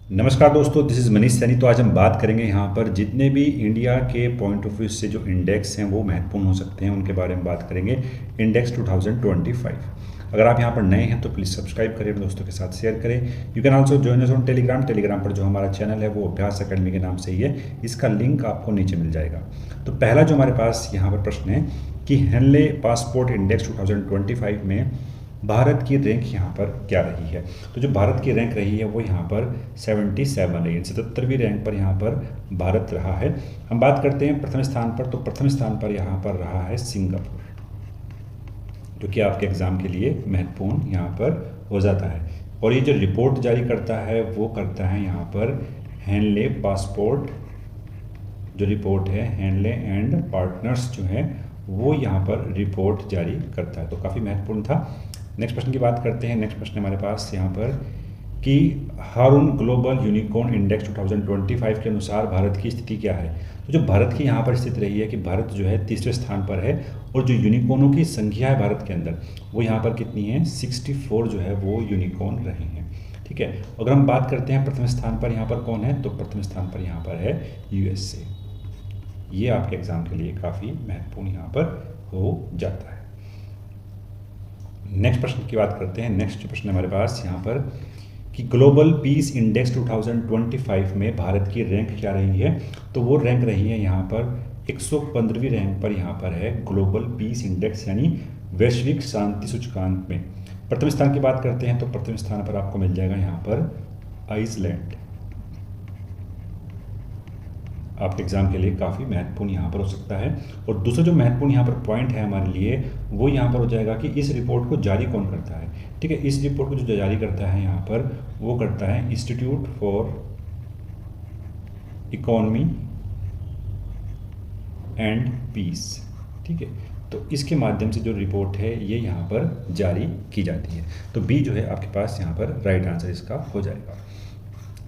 नमस्कार दोस्तों, this is Manish Saini. तो आज हम बात करेंगे यहाँ पर जितने भी इंडिया के पॉइंट ऑफ व्यू से जो इंडेक्स हैं वो महत्वपूर्ण हो सकते हैं, उनके बारे में बात करेंगे। इंडेक्स 2025। अगर आप यहाँ पर नए हैं तो प्लीज़ सब्सक्राइब करें, दोस्तों के साथ शेयर करें। You can also join us on Telegram पर जो हमारा चैनल है वो अभ्यास अकेडमी के नाम से ही है, इसका लिंक आपको नीचे मिल जाएगा। तो पहला जो हमारे पास यहाँ पर प्रश्न है कि हेनले पासपोर्ट इंडेक्स 2025 में भारत की रैंक यहाँ पर क्या रही है। तो जो भारत की रैंक रही है वो यहाँ पर 77 रही है, 77वीं रैंक पर यहाँ पर भारत रहा है। हम बात करते हैं प्रथम स्थान पर, तो प्रथम स्थान पर यहाँ पर रहा है सिंगापुर, जो कि आपके एग्ज़ाम के लिए महत्वपूर्ण यहाँ पर हो जाता है। और ये जो रिपोर्ट जारी करता है वो करता है यहाँ पर हेनले पासपोर्ट, जो रिपोर्ट है हेनले एंड पार्टनर्स जो है वो यहाँ पर रिपोर्ट जारी करता है, तो काफ़ी महत्वपूर्ण था। नेक्स्ट प्रश्न की बात करते हैं। नेक्स्ट प्रश्न हमारे पास यहाँ पर कि हारून ग्लोबल यूनिकॉर्न इंडेक्स 2025 के अनुसार भारत की स्थिति क्या है। तो जो भारत की यहाँ पर स्थिति रही है कि भारत जो है तीसरे स्थान पर है, और जो यूनिकॉर्नों की संख्या है भारत के अंदर वो यहाँ पर कितनी है, 64 जो है वो यूनिकॉर्न रहे हैं। ठीक है, अगर हम बात करते हैं प्रथम स्थान पर यहाँ पर कौन है, तो प्रथम स्थान पर यहाँ पर है यूएसए। ये आपके एग्जाम के लिए काफ़ी महत्वपूर्ण यहाँ पर हो जाता है। नेक्स्ट प्रश्न की बात करते हैं। नेक्स्ट प्रश्न हमारे पास यहाँ पर कि ग्लोबल पीस इंडेक्स 2025 में भारत की रैंक क्या रही है। तो वो रैंक रही है यहाँ पर 115वीं रैंक पर यहाँ पर है ग्लोबल पीस इंडेक्स, यानी वैश्विक शांति सूचकांक में। प्रथम स्थान की बात करते हैं तो प्रथम स्थान पर आपको मिल जाएगा यहाँ पर आइसलैंड। आपके एग्जाम के लिए काफ़ी महत्वपूर्ण यहाँ पर हो सकता है। और दूसरा जो महत्वपूर्ण यहाँ पर पॉइंट है हमारे लिए वो यहाँ पर हो जाएगा कि इस रिपोर्ट को जारी कौन करता है। ठीक है, इस रिपोर्ट को जो जारी करता है यहाँ पर वो करता है institute for economy and peace. ठीक है, तो इसके माध्यम से जो रिपोर्ट है ये यहाँ पर जारी की जाती है। तो बी जो है आपके पास यहाँ पर राइट आंसर इसका हो जाएगा।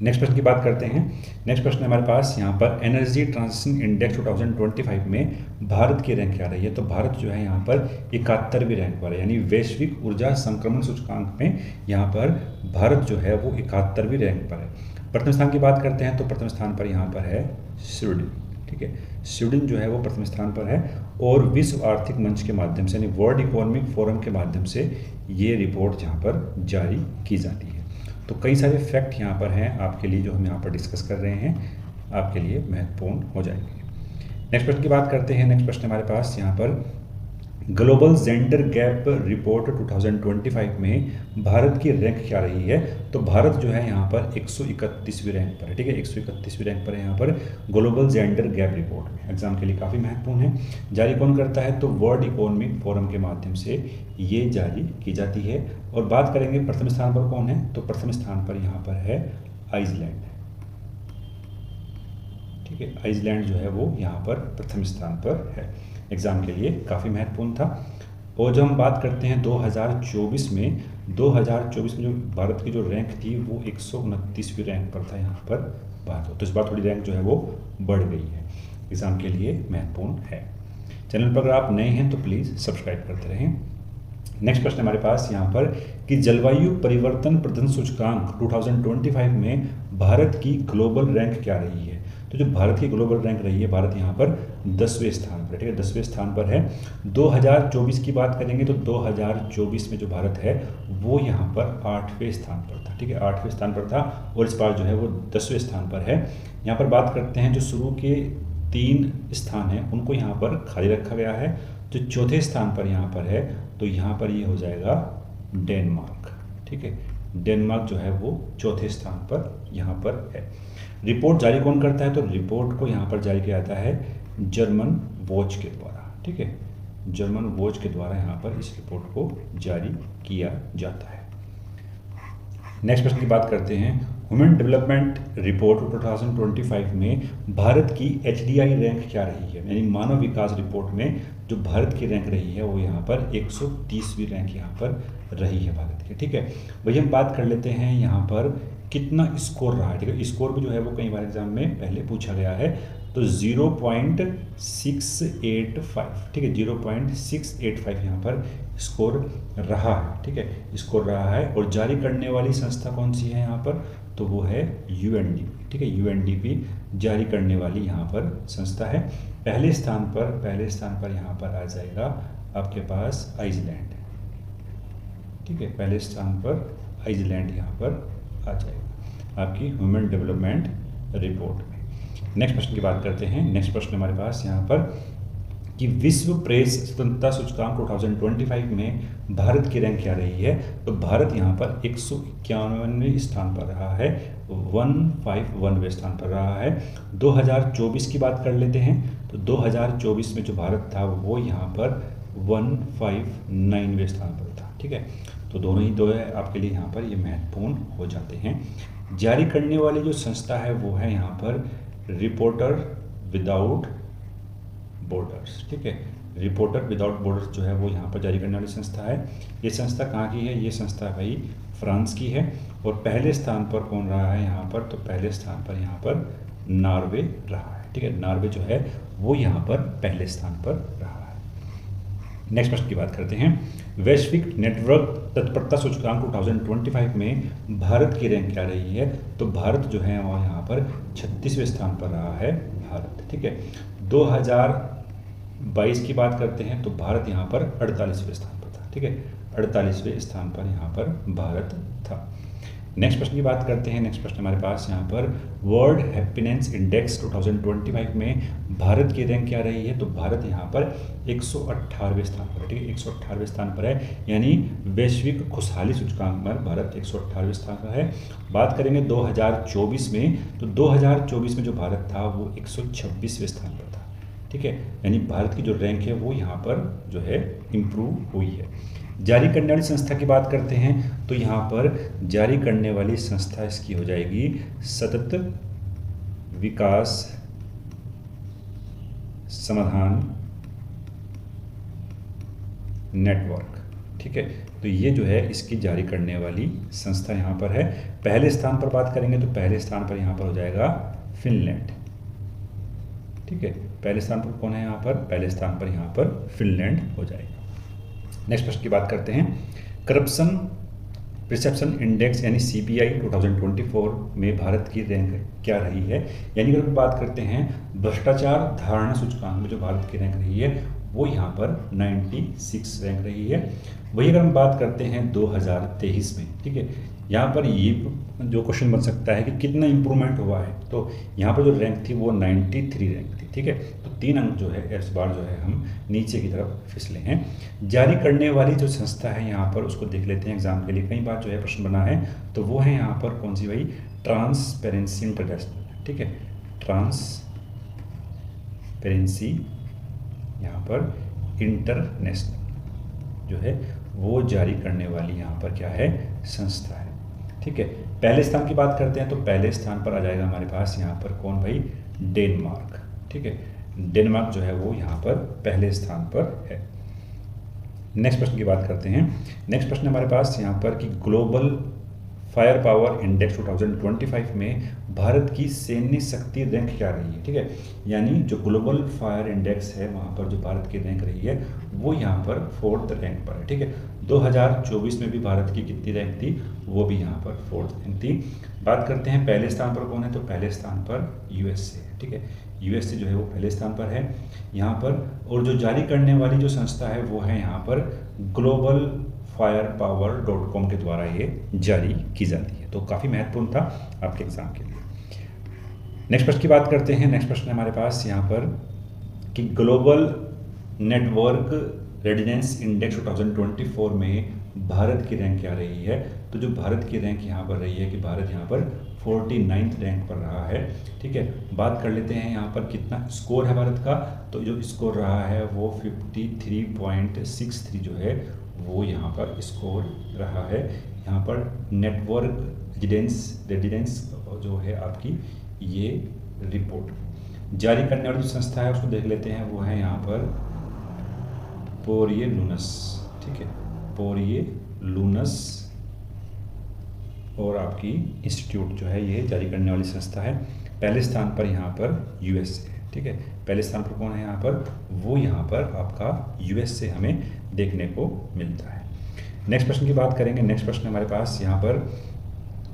नेक्स्ट प्रश्न की बात करते हैं। नेक्स्ट प्रश्न हमारे पास यहाँ पर एनर्जी ट्रांजिशन इंडेक्स 2025 में भारत की रैंक क्या रही है। तो भारत जो है यहाँ पर 71वीं रैंक पर है, यानी वैश्विक ऊर्जा संक्रमण सूचकांक में यहाँ पर भारत जो है वो 71वीं रैंक पर है। प्रथम स्थान की बात करते हैं तो प्रथम स्थान पर यहाँ पर है स्वीडन। ठीक है, स्वीडन जो है वो प्रथम स्थान पर है, और विश्व आर्थिक मंच के माध्यम से यानी वर्ल्ड इकोनॉमिक फोरम के माध्यम से ये रिपोर्ट यहाँ पर जारी की जाती है। तो कई सारे फैक्ट यहाँ पर हैं आपके लिए जो हम यहाँ पर डिस्कस कर रहे हैं, आपके लिए महत्वपूर्ण हो जाएंगे। नेक्स्ट प्रश्न की बात करते हैं। नेक्स्ट प्रश्न हमारे पास यहाँ पर ग्लोबल जेंडर गैप रिपोर्ट 2025 में भारत की रैंक क्या रही है। तो भारत जो है यहाँ पर 131वीं रैंक पर है। ठीक है, 131वीं रैंक पर है यहाँ पर ग्लोबल जेंडर गैप रिपोर्ट में। एग्जाम के लिए काफ़ी महत्वपूर्ण है। जारी कौन करता है, तो वर्ल्ड इकोनॉमिक फोरम के माध्यम से ये जारी की जाती है। और बात करेंगे प्रथम स्थान पर कौन है, तो प्रथम स्थान पर यहाँ पर है आइसलैंड। ठीक है, आइसलैंड जो है वो यहाँ पर प्रथम स्थान पर है। एग्ज़ाम के लिए काफ़ी महत्वपूर्ण था। और जब हम बात करते हैं 2024 में जो भारत की जो रैंक थी वो 129वीं रैंक पर था यहाँ पर भारत। तो इस बार थोड़ी रैंक जो है वो बढ़ गई है, एग्ज़ाम के लिए महत्वपूर्ण है। चैनल पर अगर आप नए हैं तो प्लीज़ सब्सक्राइब करते रहें। नेक्स्ट प्रश्न हमारे पास यहाँ पर कि जलवायु परिवर्तन प्रदर्शन सूचकांक 2025 में भारत की ग्लोबल रैंक क्या रही है। तो जो भारत की ग्लोबल रैंक रही है, भारत यहाँ पर 10वें स्थान पर। ठीक है, 10वें स्थान पर है। 2024 की बात करेंगे तो 2024 में जो भारत है वो यहाँ पर 8वें स्थान पर था। ठीक है, 8वें स्थान पर था, और इस बार जो है वो 10वें स्थान पर है। यहाँ पर बात करते हैं जो शुरू के 3 स्थान हैं उनको यहाँ पर खाली रखा गया है। जो चौथे स्थान पर यहाँ पर है तो यहाँ पर ये हो जाएगा डेनमार्क। ठीक है, डेनमार्क जो है वो चौथे स्थान पर यहाँ पर है। रिपोर्ट जारी कौन करता है, तो रिपोर्ट को यहाँ पर जारी किया जाता है जर्मन वॉच के द्वारा। ठीक है, जर्मन वॉच के द्वारा यहाँ पर इस रिपोर्ट को जारी किया जाता है। नेक्स्ट प्रश्न की बात करते हैं। ह्यूमन डेवलपमेंट रिपोर्ट 2025 में भारत की HDI रैंक क्या रही है, यानी मानव विकास रिपोर्ट में जो भारत की रैंक रही है वो यहाँ पर 130वीं रैंक यहाँ पर रही है भारत की। ठीक है, वही हम बात कर लेते हैं यहाँ पर कितना स्कोर रहा है। ठीक है, स्कोर भी जो है वो कई बार एग्जाम में पहले पूछा गया है, तो 0.685। ठीक है, 0.685 यहाँ पर स्कोर रहा है। ठीक है, स्कोर रहा है। और जारी करने वाली संस्था कौन सी है यहाँ पर, तो वो है यूएनडीपी। ठीक है, यूएनडीपी जारी करने वाली यहाँ पर संस्था है। पहले स्थान पर यहाँ पर आ जाएगा आपके पास आइसलैंड। ठीक है, पहले स्थान पर आइसलैंड यहाँ पर आ जाएगा आपकी ह्यूमन डेवलपमेंट रिपोर्ट में। नेक्स्ट प्रश्न की बात करते हैं। नेक्स्ट प्रश्न हमारे पास यहाँ पर कि विश्व प्रेस स्वतंत्रता सूचकांक 2025 में भारत की रैंक क्या रही है। तो भारत यहाँ पर 151वें स्थान पर रहा है, 151वें स्थान पर रहा है। 2024 की बात कर लेते हैं। तो 2024 में जो भारत था वो यहाँ पर 159वें स्थान पर था। ठीक है, तो दोनों ही दो है आपके लिए यहाँ पर ये महत्वपूर्ण हो जाते हैं। जारी करने वाली जो संस्था है वो है यहाँ पर रिपोर्टर विदाउट बॉर्डर्स। ठीक है, रिपोर्टर विदाउट बॉर्डर्स जो है वो यहाँ पर जारी करने वाली संस्था है। ये संस्था कहाँ की है? ये संस्था भाई फ्रांस की है। और पहले स्थान पर कौन रहा है यहाँ पर? तो पहले स्थान पर यहाँ पर नॉर्वे रहा है। ठीक है, नॉर्वे जो है वो यहाँ पर पहले स्थान पर रहा है। नेक्स्ट प्रश्न की बात करते हैं। वैश्विक नेटवर्क तत्परता सूचकांक 2025 में भारत की रैंक क्या रही है? तो भारत जो है वो यहाँ पर 36वें स्थान पर रहा है भारत। ठीक है, 2022 की बात करते हैं तो भारत यहाँ पर 48वें स्थान पर था। ठीक है, 48वें स्थान पर यहाँ पर भारत था। नेक्स्ट प्रश्न की बात करते हैं। नेक्स्ट प्रश्न हमारे पास यहाँ पर वर्ल्ड हैप्पीनेस इंडेक्स 2025 में भारत की रैंक क्या रही है? तो भारत यहाँ पर 118वें स्थान पर है। ठीक है, 118वें स्थान पर है, यानी वैश्विक खुशहाली सूचकांक में भारत 118वें स्थान पर है। बात करेंगे 2024 में, तो 2024 में जो भारत था वो 126वें स्थान पर था। ठीक है, यानी भारत की जो रैंक है वो यहाँ पर जो है इम्प्रूव हुई है। जारी करने वाली संस्था की बात करते हैं तो यहाँ पर जारी करने वाली संस्था इसकी हो जाएगी सतत विकास समाधान नेटवर्क। ठीक है, तो ये जो है इसकी जारी करने वाली संस्था यहाँ पर है। पहले स्थान पर बात करेंगे तो पहले स्थान पर यहाँ पर हो जाएगा फिनलैंड। ठीक है, पहले स्थान पर कौन है यहाँ पर? पहले स्थान पर यहाँ पर फिनलैंड हो जाएगा। नेक्स्ट प्रश्न की बात करते हैं। करप्शन परसेप्शन इंडेक्स यानी CPI 2024 में भारत की रैंक क्या रही है? यानी अगर बात करते हैं भ्रष्टाचार धारणा सूचकांक में जो भारत की रैंक रही है वो यहाँ पर 96 रैंक रही है। वही अगर हम बात करते हैं 2023 में, ठीक है, यहाँ पर ये जो क्वेश्चन बन सकता है कि कितना इंप्रूवमेंट हुआ है, तो यहाँ पर जो रैंक थी वो 93 रैंक थी। ठीक है, तो 3 अंक जो है इस बार जो है हम नीचे की तरफ फिसले हैं। जारी करने वाली जो संस्था है यहाँ पर उसको देख लेते हैं एग्जाम के लिए, कई बार जो है प्रश्न बना है, तो वो है यहाँ पर कौन सी भाई? Transparency international. ठीक है, ट्रांसपेरेंसी यहाँ पर इंटरनेशनल जो है वो जारी करने वाली यहाँ पर क्या है? संस्था है। ठीक है, पहले स्थान की बात करते हैं तो पहले स्थान पर आ जाएगा हमारे पास यहाँ पर कौन भाई? डेनमार्क। ठीक है, डेनमार्क जो है वो यहाँ पर पहले स्थान पर है। नेक्स्ट प्रश्न की बात करते हैं। नेक्स्ट प्रश्न हमारे पास यहाँ पर कि ग्लोबल फायर पावर इंडेक्स 2025 में भारत की सैन्य शक्ति रैंक क्या रही है? ठीक है, यानी जो ग्लोबल फायर इंडेक्स है वहाँ पर जो भारत की रैंक रही है वो यहाँ पर 4th रैंक पर है। ठीक है, 2024 में भी भारत की कितनी रैंक थी? वो भी यहाँ पर 4th रैंक थी। बात करते हैं पहले स्थान पर कौन है? तो पहले स्थान पर USA है। ठीक है, USA जो है वो पहले स्थान पर है यहाँ पर। और जो जारी करने वाली जो संस्था है वो है यहाँ पर ग्लोबल firepower.com के द्वारा ये जारी की जाती है। तो काफ़ी महत्वपूर्ण था आपके एग्जाम के लिए। नेक्स्ट प्रश्न की बात करते हैं। नेक्स्ट प्रश्न हमारे पास यहाँ पर कि ग्लोबल नेटवर्क रेडिनेंस इंडेक्स 2024 में भारत की रैंक क्या रही है? तो जो भारत की रैंक यहाँ पर रही है कि भारत यहाँ पर 49th रैंक पर रहा है। ठीक है, बात कर लेते हैं यहाँ पर कितना स्कोर है भारत का। तो जो स्कोर रहा है वो 53.63 जो है वो यहाँ पर स्कोर रहा है। यहाँ पर नेटवर्क रेजिडेंस जो है आपकी ये रिपोर्ट जारी करने वाली जो संस्था है उसको देख लेते हैं। वो है यहाँ पर पोरियलुनस। ठीक है, पोरियलुनस और आपकी इंस्टीट्यूट जो है ये जारी करने वाली संस्था है। पहले स्थान पर यहाँ पर USA है। ठीक है, पहले स्थान पर कौन है यहाँ पर? वो यहाँ पर आपका USA हमें देखने को मिलता है। नेक्स्ट प्रश्न की बात करेंगे। नेक्स्ट प्रश्न हमारे पास यहाँ पर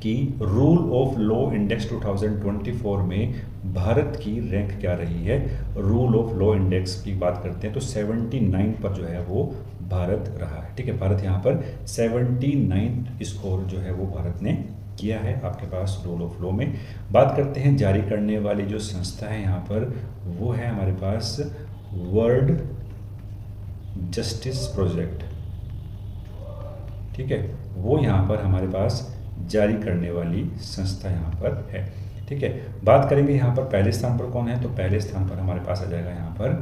कि रूल ऑफ लॉ इंडेक्स 2024 में भारत की रैंक क्या रही है। रूल ऑफ लॉ इंडेक्स की बात करते हैं तो 79 पर जो है वो भारत रहा है। ठीक है, भारत यहाँ पर 79 स्कोर जो है वो भारत ने किया है आपके पास रूल ऑफ लॉ में। बात करते हैं जारी करने वाली जो संस्था है यहाँ पर, वो है हमारे पास वर्ल्ड जस्टिस प्रोजेक्ट। ठीक है, वो यहाँ पर हमारे पास जारी करने वाली संस्था यहाँ पर है। ठीक है, बात करेंगे यहाँ पर पहले स्थान पर कौन है, तो पहले स्थान पर हमारे पास आ जाएगा यहाँ पर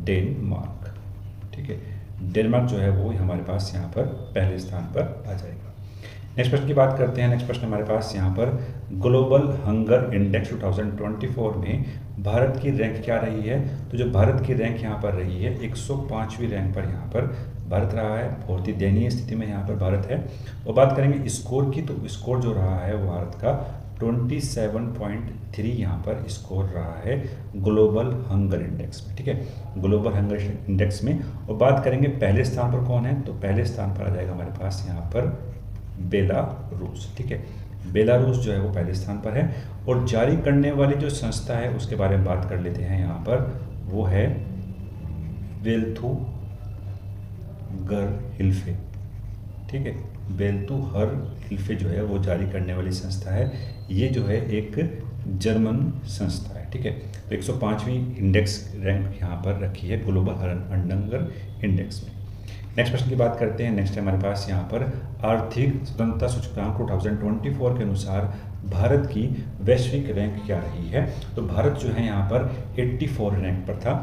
डेनमार्क। ठीक है, डेनमार्क जो है वो हमारे पास यहाँ पर पहले स्थान पर आ जाएगा। नेक्स्ट प्रश्न की बात करते हैं। नेक्स्ट प्रश्न हमारे पास यहाँ पर ग्लोबल हंगर इंडेक्स 2024 में भारत की रैंक क्या रही है। तो जो भारत की रैंक यहाँ पर रही है 105वीं रैंक पर यहाँ पर भारत रहा है। बहुत ही दयनीय स्थिति में यहाँ पर भारत है। और बात करेंगे स्कोर की, तो स्कोर जो रहा है वो भारत का 27.3 यहाँ पर स्कोर रहा है ग्लोबल हंगर इंडेक्स में। ठीक है, ग्लोबल हंगर इंडेक्स में। और बात करेंगे पहले स्थान पर कौन है, तो पहले स्थान पर आ जाएगा हमारे पास यहाँ पर बेलारूस। ठीक है, बेलारूस जो है वो पहले स्थान पर है। और जारी करने वाली जो संस्था है उसके बारे में बात कर लेते हैं यहाँ पर, वो है बेल्तुगर हिल्फे। ठीक है, बेल्तुहर हिल्फे जो है वो जारी करने वाली संस्था है। ये जो है एक जर्मन संस्था है। ठीक है, तो 105वीं इंडेक्स रैंक यहाँ पर रखी है ग्लोबल हंगर इंडेक्स में। नेक्स्ट प्रश्न की बात करते हैं। नेक्स्ट है हमारे पास यहाँ पर आर्थिक स्वतंत्रता सूचकांक 2024 के अनुसार भारत की वैश्विक रैंक क्या रही है। तो भारत जो है यहाँ पर 84 रैंक पर था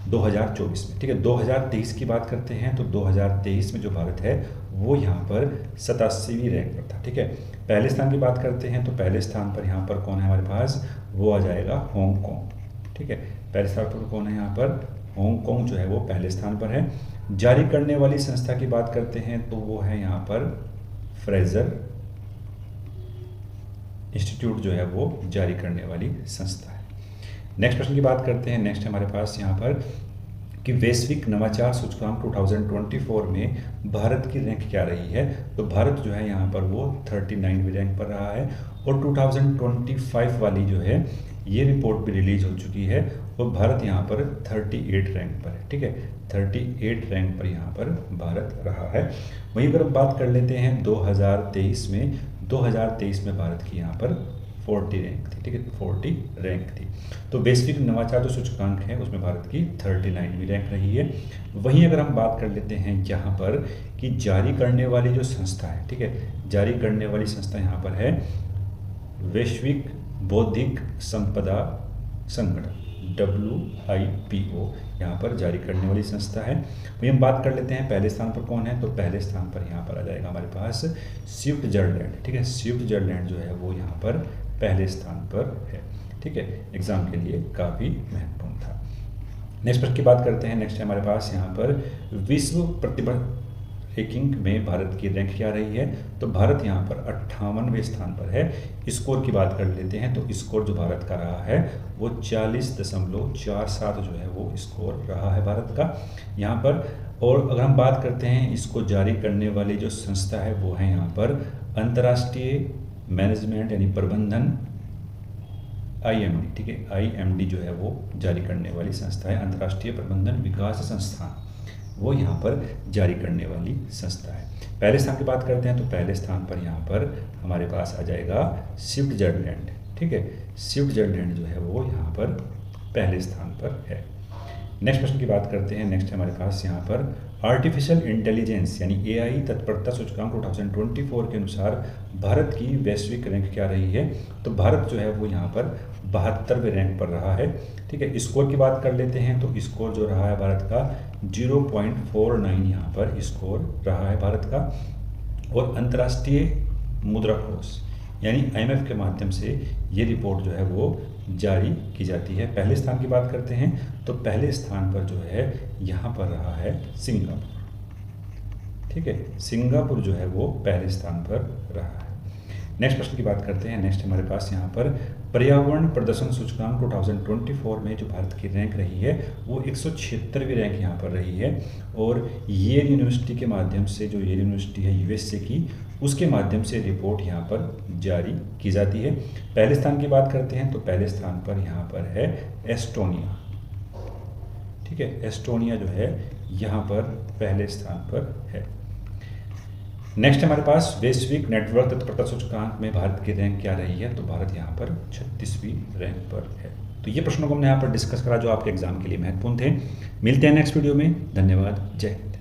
2024 में। ठीक है, 2023 की बात करते हैं तो 2023 में जो भारत है वो यहाँ पर 87वीं रैंक पर था। ठीक है, पहले स्थान की बात करते हैं तो पहले स्थान पर यहाँ पर कौन है हमारे पास, वो आ जाएगा हांगकांग। ठीक है, पहले स्थान पर कौन है यहाँ पर, हांगकांग जो है वो पहले स्थान पर है। जारी करने वाली संस्था की बात करते हैं तो वो है यहाँ पर फ्रेजर इंस्टीट्यूट जो है वो जारी करने वाली संस्था है। नेक्स्ट प्रश्न की बात करते हैं। नेक्स्ट हमारे पास यहाँ पर कि वैश्विक नवाचार सूचकांक 2024 में भारत की रैंक क्या रही है। तो भारत जो है यहाँ पर वो 39वीं रैंक पर रहा है। और 2025 वाली जो है ये रिपोर्ट भी रिलीज हो चुकी है और भारत यहाँ पर 38 रैंक पर है। ठीक है, 38 रैंक पर यहाँ पर भारत रहा है। वहीं पर हम बात कर लेते हैं 2023 में, 2023 में भारत की यहाँ पर 40 रैंक थी। ठीक है, 40 रैंक थी। तो वैश्विक नवाचार जो सूचकांक है उसमें भारत की 39वीं रैंक रही है। वहीं अगर हम बात कर लेते हैं यहाँ पर कि जारी करने वाली जो संस्था है, ठीक है, जारी करने वाली संस्था यहाँ पर है वैश्विक बौद्धिक संपदा संगठन WIPO, यहाँ पर जारी करने वाली संस्था है। वहीं हम बात कर लेते हैं पहले स्थान पर कौन है, तो पहले स्थान पर यहाँ पर आ जाएगा हमारे पास स्विट्जरलैंड। ठीक है, स्विट्जरलैंड जो है वो यहाँ पर पहले स्थान पर है। ठीक है, एग्जाम के लिए काफ़ी महत्वपूर्ण था। नेक्स्ट प्रश्न की बात करते हैं। नेक्स्ट है हमारे पास यहाँ पर विश्व प्रतिभा रैंकिंग में भारत की रैंक क्या रही है। तो भारत यहाँ पर 58वें स्थान पर है। स्कोर की बात कर लेते हैं तो स्कोर जो भारत का रहा है वो 40.47 जो है वो स्कोर रहा है भारत का यहाँ पर। और अगर हम बात करते हैं इसको जारी करने वाली जो संस्था है वो है यहाँ पर अंतर्राष्ट्रीय मैनेजमेंट यानी प्रबंधन IMD। ठीक है, IMD जो है वो जारी करने वाली संस्था है, अंतर्राष्ट्रीय प्रबंधन विकास संस्थान, वो यहाँ पर जारी करने वाली संस्था है। पहले स्थान की बात करते हैं तो पहले स्थान पर यहाँ पर हमारे पास आ जाएगा स्विट्जरलैंड। ठीक है, स्विट्जरलैंड जो है वो यहाँ पर पहले स्थान पर है। नेक्स्ट प्रश्न की बात करते हैं। नेक्स्ट हमारे पास यहाँ पर आर्टिफिशियल इंटेलिजेंस यानी AI तत्परता सूचकांक 2024 के अनुसार भारत की वैश्विक रैंक क्या रही है। तो भारत जो है वो यहाँ पर 72वें रैंक पर रहा है। ठीक है, स्कोर की बात कर लेते हैं तो स्कोर जो रहा है भारत का 0.49 यहाँ पर स्कोर रहा है भारत का। और अंतर्राष्ट्रीय मुद्रा कोष यानी IMF के माध्यम से ये रिपोर्ट जो है वो जारी की जाती है। पहले स्थान की बात करते हैं तो पहले स्थान पर जो है यहाँ पर रहा है सिंगापुर। ठीक है, सिंगापुर जो है वो पहले स्थान पर रहा है। नेक्स्ट प्रश्न की बात करते हैं। नेक्स्ट हमारे पास यहाँ पर पर्यावरण प्रदर्शन सूचकांक 2024 में जो भारत की रैंक रही है वो 176वीं रैंक यहाँ पर रही है। और येल यूनिवर्सिटी के माध्यम से, जो येल यूनिवर्सिटी है USA की, उसके माध्यम से रिपोर्ट यहाँ पर जारी की जाती है। पहले स्थान की बात करते हैं तो पहले स्थान पर यहाँ पर है एस्टोनिया। ठीक है, एस्टोनिया जो है यहाँ पर पहले स्थान पर है। नेक्स्ट हमारे पास वैश्विक नेटवर्क तत्परता सूचकांक में भारत की रैंक क्या रही है, तो भारत यहाँ पर 36वीं रैंक पर है। तो ये प्रश्नों को हमने यहाँ पर डिस्कस करा जो आपके एग्जाम के लिए महत्वपूर्ण थे। मिलते हैं नेक्स्ट वीडियो में। धन्यवाद। जय हिंद।